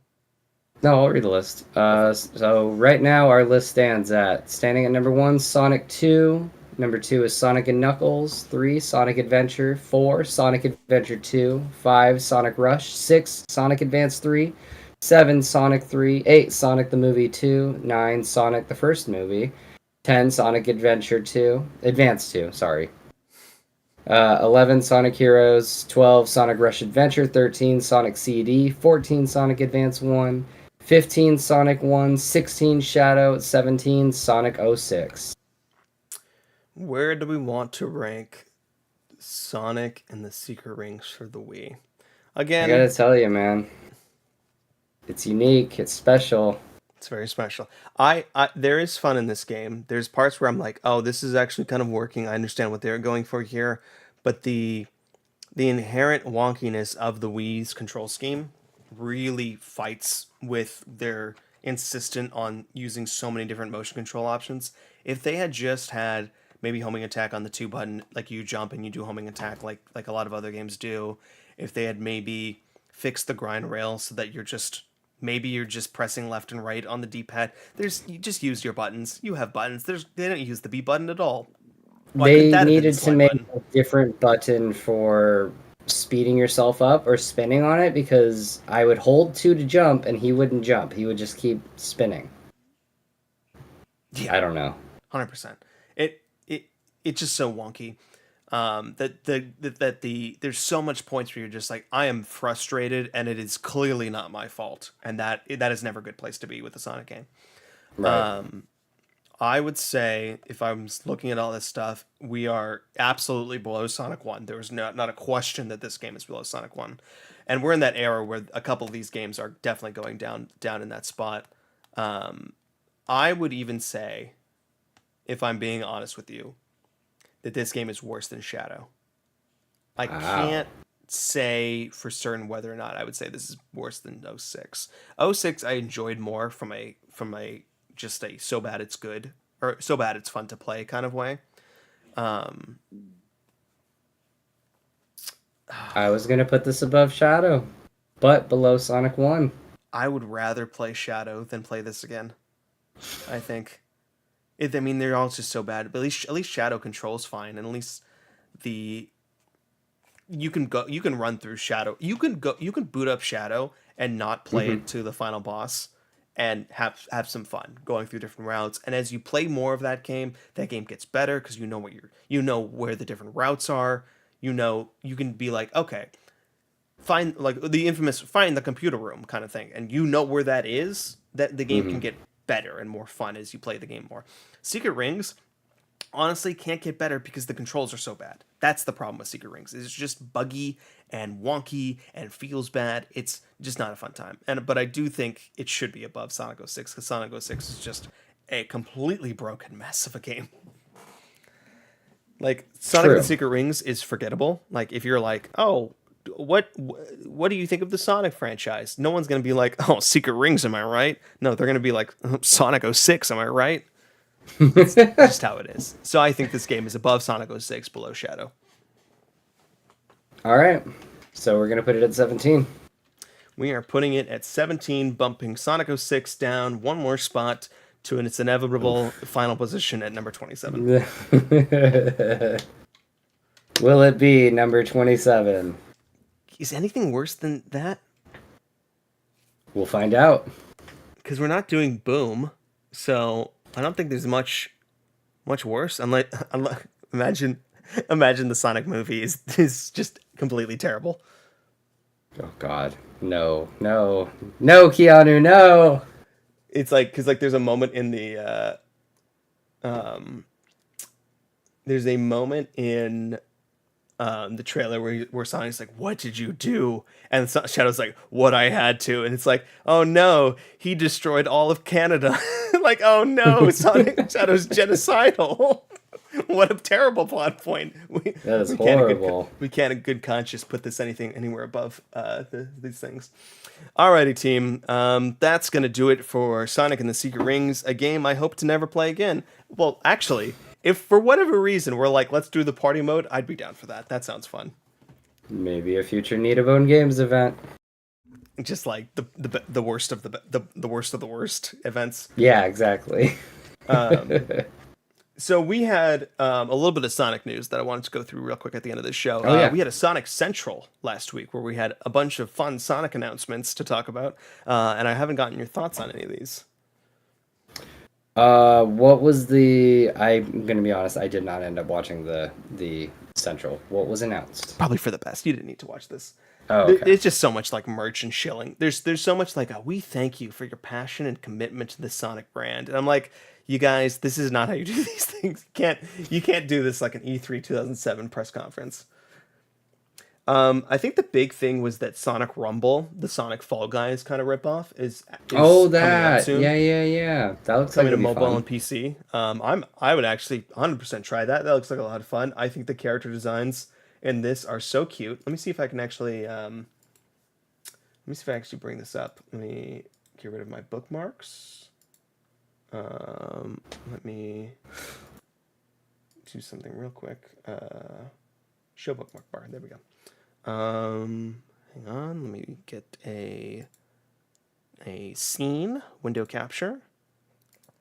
No, I'll read the list. So right now our list standing at number 1, Sonic 2. Number 2 is Sonic and Knuckles. 3, Sonic Adventure. 4, Sonic Adventure 2. 5, Sonic Rush. 6, Sonic Advance 3. 7, Sonic 3. 8, Sonic the Movie 2. 9, Sonic the First Movie. 10, Sonic Adventure 2. Advance 2, sorry. 11, Sonic Heroes. 12, Sonic Rush Adventure. 13, Sonic CD. 14, Sonic Advance 1. 15, Sonic 1. 16, Shadow. 17, Sonic 06. Where do we want to rank Sonic and the Secret Rings for the Wii. I Again, gotta tell you, man, it's unique. It's special. it's very special. I there is fun in this game. There's parts where I'm like, oh, this is actually kind of working. I understand what they're going for here, but the inherent wonkiness of the Wii's control scheme really fights with their insistent on using so many different motion control options. If they had just had maybe homing attack on the two button, like you jump and you do homing attack like a lot of other games do, if they had maybe fixed the grind rail so that you're just pressing left and right on the D-pad. You just use your buttons. You have buttons. They don't use the B button at all. Why couldn't They that have been the needed to slide make button? a different button for speeding yourself up or spinning on it because I would hold two to jump and he wouldn't jump. He would just keep spinning. Yeah, I don't know. 100%. It's just so wonky. That there's so much points where you're just like, I am frustrated and it is clearly not my fault, and that is never a good place to be with a Sonic game. Right. I would say if I'm looking at all this stuff, we are absolutely below Sonic 1. There was not a question that this game is below Sonic 1. And we're in that era where a couple of these games are definitely going down in that spot. I would even say, if I'm being honest with you, that this game is worse than Shadow. I Wow. can't say for certain whether or not I would say this is worse than '06. '06 I enjoyed more from a just a so bad it's good or so bad it's fun to play kind of way. Um, I was gonna put this above Shadow, but below Sonic 1. I would rather play Shadow than play this again. I think. I mean, they're all just so bad, but at least Shadow controls fine, and at least the you can run through Shadow. You can boot up Shadow and not play Hmm. it to the final boss and have some fun going through different routes. And as you play more of that game gets better because you know where the different routes are. You know you can be like, okay, find like the infamous find the computer room kind of thing, and you know where that is. That the game can Hmm. get better and more fun as you play the game more. Secret Rings honestly can't get better because the controls are so bad. That's the problem with Secret Rings. It's just buggy and wonky and feels bad. It's just not a fun time. But I do think it should be above Sonic 06 because Sonic 06 is just a completely broken mess of a game. Like Sonic and the True. Secret Rings is forgettable. Like if you're like, "Oh, what do you think of the Sonic franchise?" No one's going to be like, "Oh, Secret Rings, am I right?" No, they're going to be like, "Sonic '06, am I right?" Just how it is. So I think this game is above Sonic '06, below Shadow. All right. So we're gonna put it at 17. We are putting it at 17, bumping Sonic '06 down one more spot to its inevitable Oof. final position at number 27. Will it be number 27? Is anything worse than that? We'll find out. Because we're not doing Boom, so I don't think there's much worse. Unless imagine the Sonic movie is just completely terrible. Oh God. No, no, no, Keanu, no. It's like because like there's a moment in the um there's a moment in the trailer where Sonic's like, "What did you do?" And Shadow's like, "What I had to." And it's like, "Oh no, he destroyed all of Canada." Like, "Oh no, Sonic Shadow's genocidal." What a terrible plot point. That is We can't horrible. we can't in good conscience put this anywhere above these things. Alrighty, team. That's gonna do it for Sonic and the Secret Rings, a game I hope to never play again. Well, actually, if for whatever reason we're like, let's do the party mode, I'd be down for that. That sounds fun. Maybe a future Need of Own Games event. Just like the worst of the worst of the worst events. Yeah, exactly. So we had a little bit of Sonic news that I wanted to go through real quick at the end of this show. Oh yeah. We had a Sonic Central last week where we had a bunch of fun Sonic announcements to talk about, and I haven't gotten your thoughts on any of these. What was the? I'm gonna be honest. I did not end up watching the Central. What was announced? Probably for the best. You didn't need to watch this. Oh, okay. It's just so much like merch and shilling. There's so much like we thank you for your passion and commitment to the Sonic brand, and I'm like, You guys, this is not how you do these things. You can't do this like an E3 2007 press conference. I think the big thing was that Sonic Rumble, the Sonic Fall Guys kind of ripoff, is Oh, coming out that. soon. Yeah, yeah, yeah. That looks like Coming to it'd be mobile fun. and PC. I would actually 100% try that. That looks like a lot of fun. I think the character designs in this are so cute. Let me see if I can actually let me see if I actually bring this up. Let me get rid of my bookmarks. Let me do something real quick. Show bookmark bar. There we go. Hang on. Let me get a scene window capture.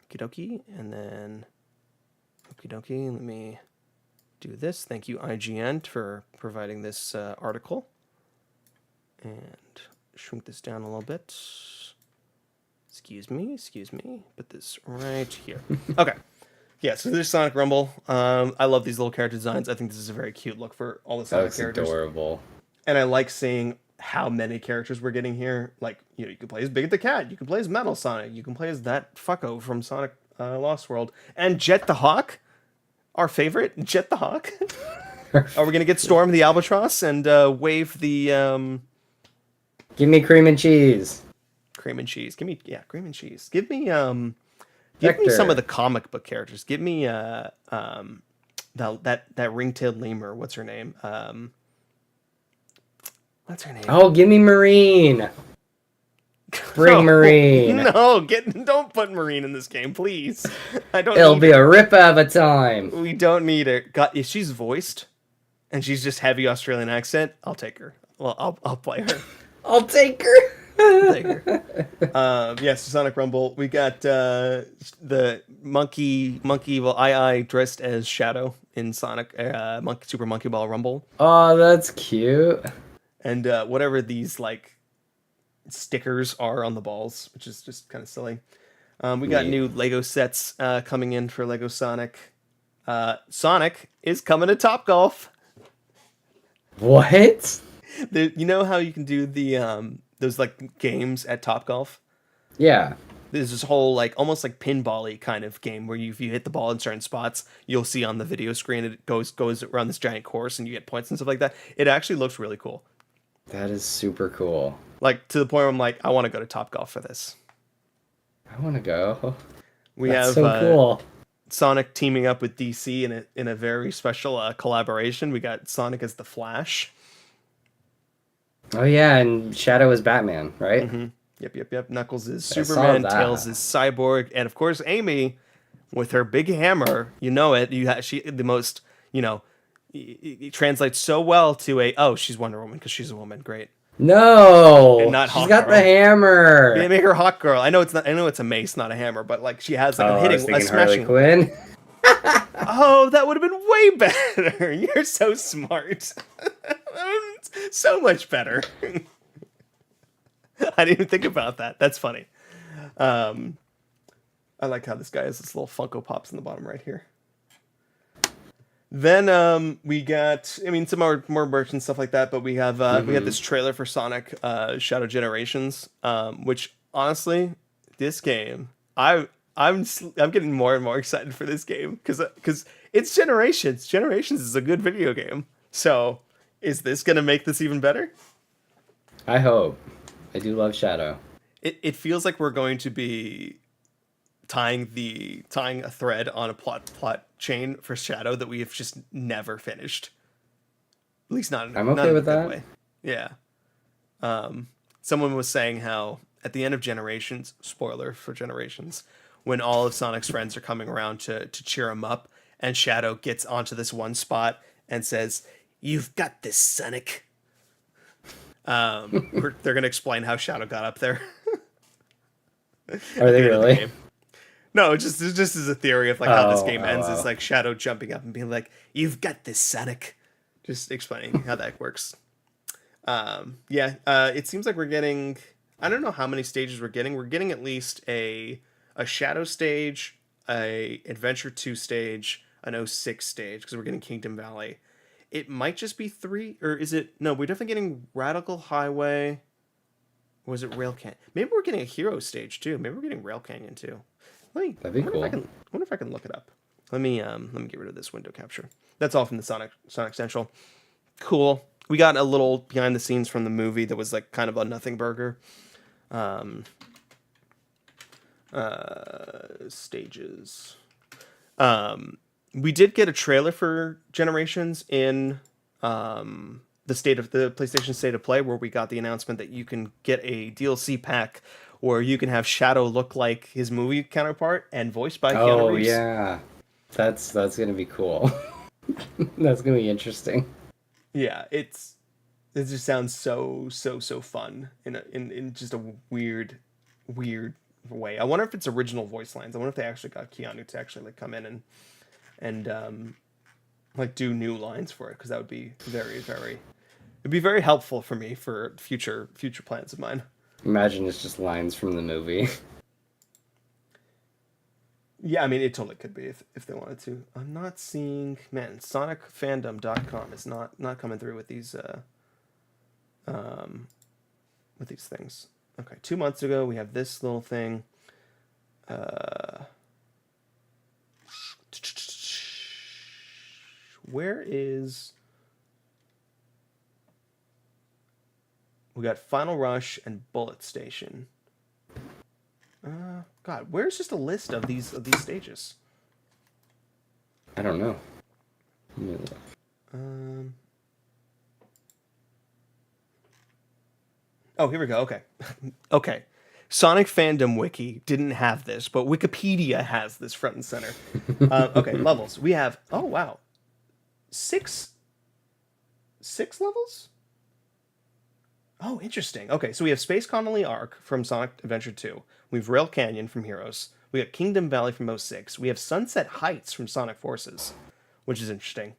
Okie dokie, and then okie dokie. Let me do this. Thank you, IGN, for providing this article. And shrink this down a little bit. Excuse me. Put this right here. Okay. Yeah, so there's Sonic Rumble. I love these little character designs. I think this is a very cute look for all the That Sonic looks characters. adorable. And I like seeing how many characters we're getting here. Like, you can play as Big the Cat. You can play as Metal Sonic. You can play as that fucko from Sonic Lost World. And Jet the Hawk, our favorite, Jet the Hawk. Are we going to get Storm the Albatross and wave the... Give me cream and cheese. cream and cheese. Give me, cream and cheese. Give me some of the comic book characters. Give me that ring-tailed lemur. What's her name? What's her name? Oh, give me Marine. Bring Marine. No, don't put Marine in this game, please. I don't. It'll be a rip of a time. We don't need her. God, if she's voiced, and she's just heavy Australian accent, I'll take her. Well, I'll play her. I'll take her. Take her. Yes, Sonic Rumble. We got the monkey evil I dressed as Shadow in Sonic Super Monkey Ball Rumble. Oh, that's cute. And whatever these like stickers are on the balls, which is just kind of silly. We got new Lego sets coming in for Lego Sonic. Sonic is coming to Topgolf. What? You know how you can do the those like games at Topgolf? Yeah. There's this whole like almost like pinball-y kind of game where if you hit the ball in certain spots, you'll see on the video screen it goes around this giant course and you get points and stuff like that. It actually looks really cool. That is super cool. Like to the point where I'm like, I want to go to Topgolf for this. I want to go. We That's have so cool. Sonic teaming up with DC in a very special collaboration. We got Sonic as the Flash. Oh yeah, and Shadow is Batman, right? Mm-hmm. Yep. Knuckles is I saw Superman. that. Tails is Cyborg, and of course Amy, with her big hammer. You know it. She the most. It translates so well to she's Wonder Woman because she's a woman. Great. No, And not she's Hawk got Girl. the hammer. They make her Hawk Girl. I know it's not. I know it's a mace, not a hammer, but like she has like I was a thinking smashing. Harley Quinn. Oh, that would have been way better. You're so smart. So much better. I didn't even think about that. That's funny. I like how this guy has this little Funko Pops in the bottom right here. Then we got, some more merch and stuff like that, but we have this trailer for Sonic Shadow Generations, which honestly, this game, I'm getting more and more excited for this game because it's Generations. Generations is a good video game. So, is this gonna make this even better? I hope. I do love Shadow. It feels like we're going to be tying a thread on a plot chain for Shadow that we have just never finished. At least not in, I'm not okay in with a good that. way. Yeah. Someone was saying how at the end of Generations, spoiler for Generations, when all of Sonic's friends are coming around to cheer him up, and Shadow gets onto this one spot and says, "You've got this, Sonic." They're gonna explain how Shadow got up there. Are they really? No, it's just as a theory of like how this game ends is wow. like Shadow jumping up and being like, "You've got this, Sonic." Just explaining how that works. It seems like we're getting. I don't know how many stages we're getting. We're getting at least a Shadow stage, a Adventure 2 stage, an 06 stage because we're getting Kingdom Valley. It might just be 3, or is it? No, we're definitely getting Radical Highway. Or was it Rail Canyon? Maybe we're getting a Hero stage too. Maybe we're getting Rail Canyon too. Wait, That'd be cool. Wonder if I can look it up. Let me get rid of this window capture. That's all from the Sonic Central. Cool. We got a little behind the scenes from the movie that was like kind of a nothing burger. Stages. We did get a trailer for Generations in the PlayStation State of Play, where we got the announcement that you can get a DLC pack where you can have Shadow look like his movie counterpart and voiced by Keanu Reeves. Yeah, that's gonna be cool. That's gonna be interesting. Yeah, it just sounds so fun in just a weird way. I wonder if it's original voice lines. I wonder if they actually got Keanu to actually like come in and like do new lines for it, because that would be it'd be very helpful for me for future plans of mine. Imagine it's just lines from the movie. Yeah, I mean, it totally could be if they wanted to. I'm not seeing, man, sonicfandom.com is not coming through with these things. Okay, 2 months ago we have this little thing. Where is... We got Final Rush and Bullet Station. God, where's just a list of these stages? I don't know. Oh, here we go. Okay. Okay. Sonic Fandom Wiki didn't have this, but Wikipedia has this front and center. Okay, levels. We have, oh wow, six levels? Oh, interesting. Okay, so we have Space Colony Arc from Sonic Adventure 2. We have Rail Canyon from Heroes. We got Kingdom Valley from 06. We have Sunset Heights from Sonic Forces, which is interesting.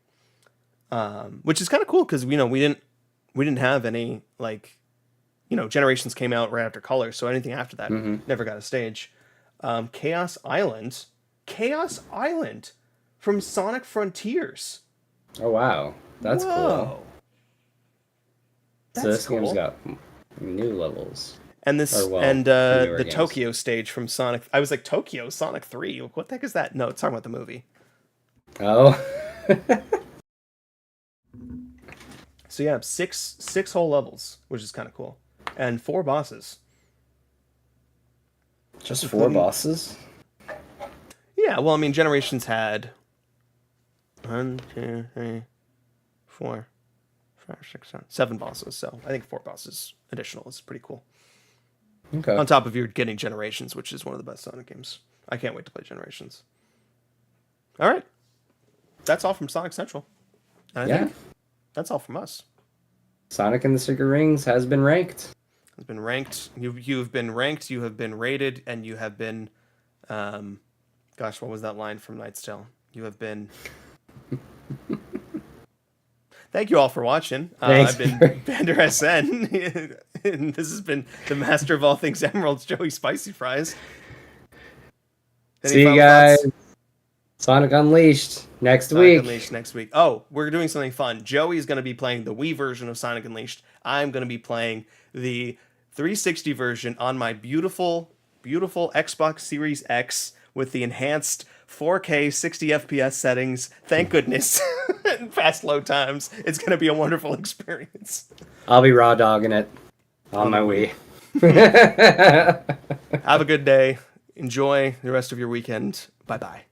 Which is kind of cool because we didn't have any like, Generations came out right after Colors, so anything after that never got a stage. Chaos Island from Sonic Frontiers. Oh wow, that's cool. So this cool. game's got new levels. And the games. Tokyo stage from Sonic. I was like, Tokyo? Sonic 3? What the heck is that? No, it's talking about the movie. Oh. So yeah, six whole levels, which is kind of cool. And 4 bosses. Just 4 bosses? Yeah, well, I mean, Generations had 1, 2, 3, 4, 5, 6, 7 bosses. So I think 4 bosses additional is pretty cool. Okay. On top of your getting Generations, which is one of the best Sonic games. I can't wait to play Generations. All right. That's all from Sonic Central. And I think that's all from us. Sonic and the Secret Rings has been ranked. Has been ranked. You've been ranked. You have been rated, and you have been. Gosh, what was that line from Knight's Tale? You have been. Thank you all for watching. I've been Vander SN, and this has been the master of all things emeralds, Joey Spicy Fries. See you guys. Thoughts? Sonic Unleashed next week. Unleashed next week. Oh, we're doing something fun. Joey is going to be playing the Wii version of Sonic Unleashed. I'm going to be playing the 360 version on my beautiful, beautiful Xbox Series X with the enhanced 4K 60 FPS settings. Thank goodness. And fast load times. It's going to be a wonderful experience. I'll be raw dogging it on my Wii. Have a good day. Enjoy the rest of your weekend. Bye-bye.